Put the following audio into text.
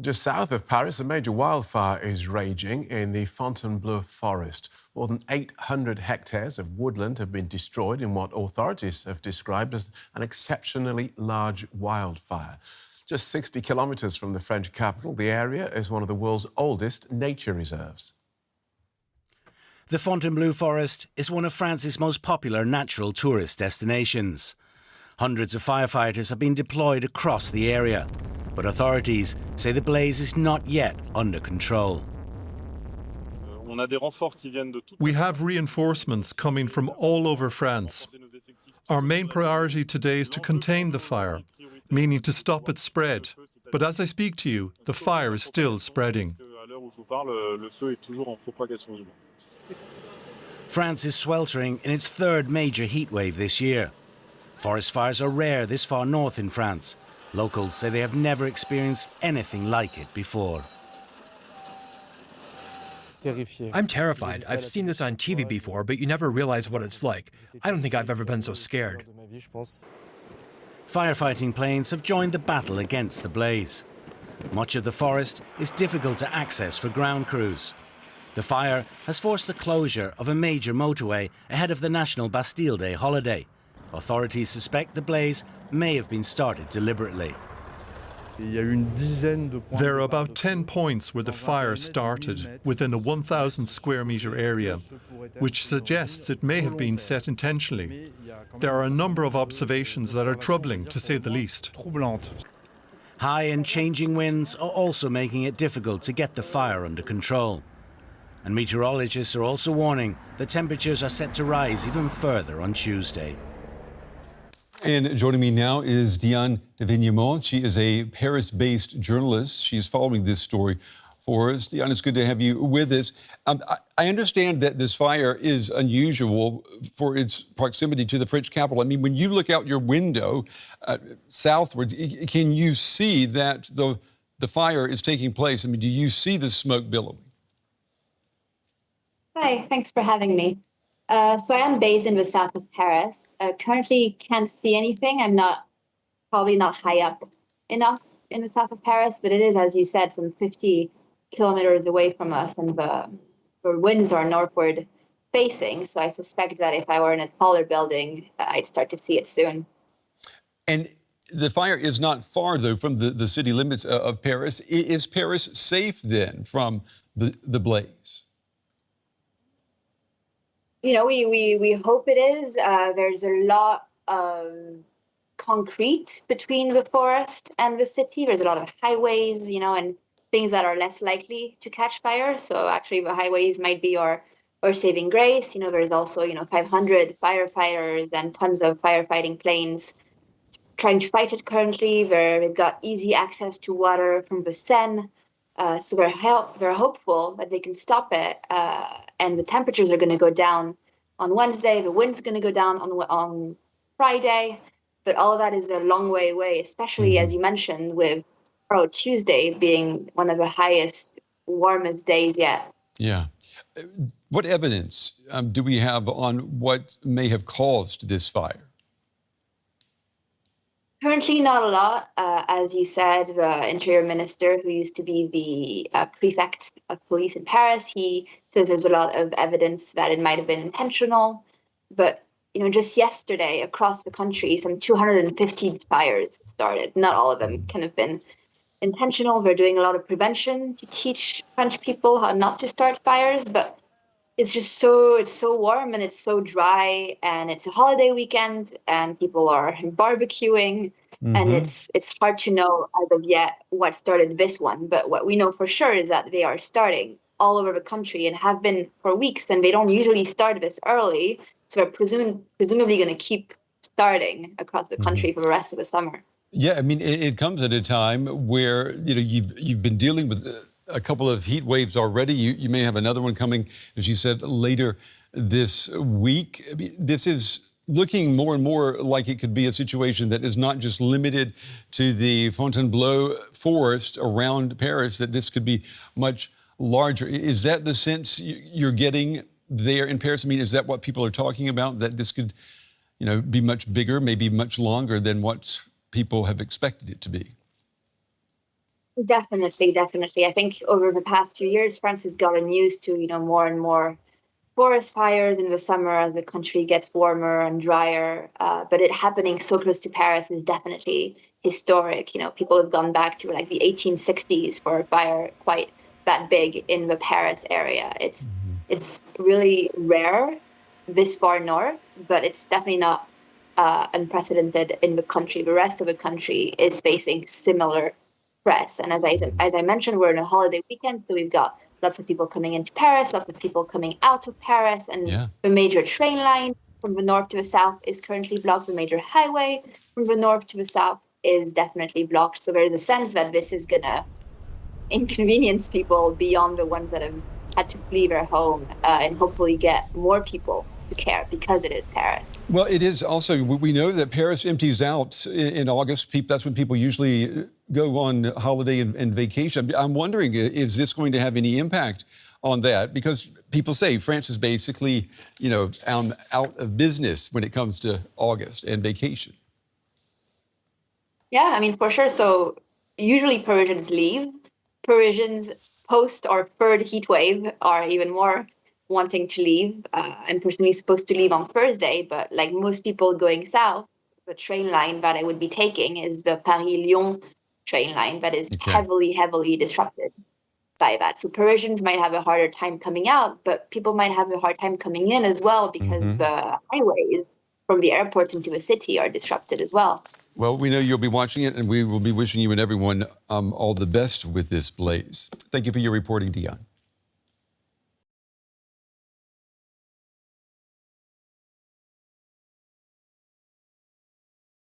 Just south of Paris, a major wildfire is raging in the Fontainebleau Forest. More than 800 hectares of woodland have been destroyed in what authorities have described as an exceptionally large wildfire. Just 60 kilometres from the French capital, the area is one of the world's oldest nature reserves. The Fontainebleau Forest is one of France's most popular natural tourist destinations. Hundreds of firefighters have been deployed across the area, but authorities say the blaze is not yet under control. We have reinforcements coming from all over France. Our main priority today is to contain the fire, meaning to stop its spread. But as I speak to you, the fire is still spreading. France is sweltering in its third major heatwave this year. Forest fires are rare this far north in France. Locals say they have never experienced anything like it before. I'm terrified. I've seen this on TV before, but you never realize what it's like. I don't think I've ever been so scared. Firefighting planes have joined the battle against the blaze. Much of the forest is difficult to access for ground crews. The fire has forced the closure of a major motorway ahead of the National Bastille Day holiday. Authorities suspect the blaze may have been started deliberately. There are about 10 points where the fire started within a 1,000 square metre area, which suggests it may have been set intentionally. There are a number of observations that are troubling, to say the least. High and changing winds are also making it difficult to get the fire under control. And meteorologists are also warning that temperatures are set to rise even further on Tuesday. And joining me now is Diane de Vignemont. She is a Paris-based journalist. She is following this story for us. Diane, it's good to have you with us. I understand that this fire is unusual for its proximity to the French capital. I mean, when you look out your window southwards, can you see that the fire is taking place? I mean, do you see the smoke billowing? Hi, thanks for having me. So I am based in the south of Paris. Currently can't see anything. I'm probably not high up enough in the south of Paris, but it is, as you said, some 50 kilometers away from us, and the winds are northward facing. So I suspect that if I were in a taller building, I'd start to see it soon. And the fire is not far, though, from the city limits of Paris. Is Paris safe, then, from the blaze? You know, we hope it is. There's a lot of concrete between the forest and the city. There's a lot of highways, you know, and things that are less likely to catch fire. So actually the highways might be our saving grace. You know, there's also, 500 firefighters and tons of firefighting planes trying to fight it currently. They've got easy access to water from the Seine. So they're hopeful that they can stop it. And the temperatures are going to go down on Wednesday. The wind's going to go down on Friday. But all of that is a long way away, especially, as you mentioned, with tomorrow, Tuesday, being one of the highest, warmest days yet. Yeah. What evidence do we have on what may have caused this fire? Currently, not a lot. As you said, the Interior Minister, who used to be the prefect of police in Paris, he says there's a lot of evidence that it might have been intentional. But, just yesterday across the country, some 250 fires started. Not all of them can have been intentional. They're doing a lot of prevention to teach French people how not to start fires. But it's so warm and it's so dry, and it's a holiday weekend and people are barbecuing, and it's hard to know as of yet what started this one. But what we know for sure is that they are starting all over the country and have been for weeks, and they don't usually start this early. So they're presumably going to keep starting across the country for the rest of the summer. Yeah, I mean, it comes at a time where, you've been dealing with a couple of heat waves already. You may have another one coming, as you said, later this week. I mean, this is looking more and more like it could be a situation that is not just limited to the Fontainebleau Forest around Paris, that this could be much larger. Is that the sense you're getting there in Paris? I mean, is that what people are talking about, that this could, be much bigger, maybe much longer than what people have expected it to be? Definitely, definitely. I think over the past few years, France has gotten used to, more and more forest fires in the summer as the country gets warmer and drier. But it happening so close to Paris is definitely historic. People have gone back to like the 1860s for a fire quite that big in the Paris area. It's really rare this far north, but it's definitely not unprecedented in the country. The rest of the country is facing similar threats. And as I mentioned, we're in a holiday weekend, so we've got lots of people coming into Paris, lots of people coming out of Paris, and the major train line from the north to the south is currently blocked. The major highway from the north to the south is definitely blocked. So there's a sense that this is gonna inconvenience people beyond the ones that have had to flee their home, and hopefully get more people to care because it is Paris. Well, it is also, we know that Paris empties out in August. That's when people usually go on holiday and vacation. I'm wondering, is this going to have any impact on that? Because people say France is basically, out of business when it comes to August and vacation. Yeah, I mean, for sure. So usually Parisians leave. Parisians post our third heat wave are even more wanting to leave. I'm personally supposed to leave on Thursday, but like most people going south, the train line that I would be taking is the Paris-Lyon train line that is heavily, heavily disrupted by that. So Parisians might have a harder time coming out, but people might have a hard time coming in as well because the highways from the airports into the city are disrupted as well. Well, we know you'll be watching it, and we will be wishing you and everyone all the best with this blaze. Thank you for your reporting, Diane.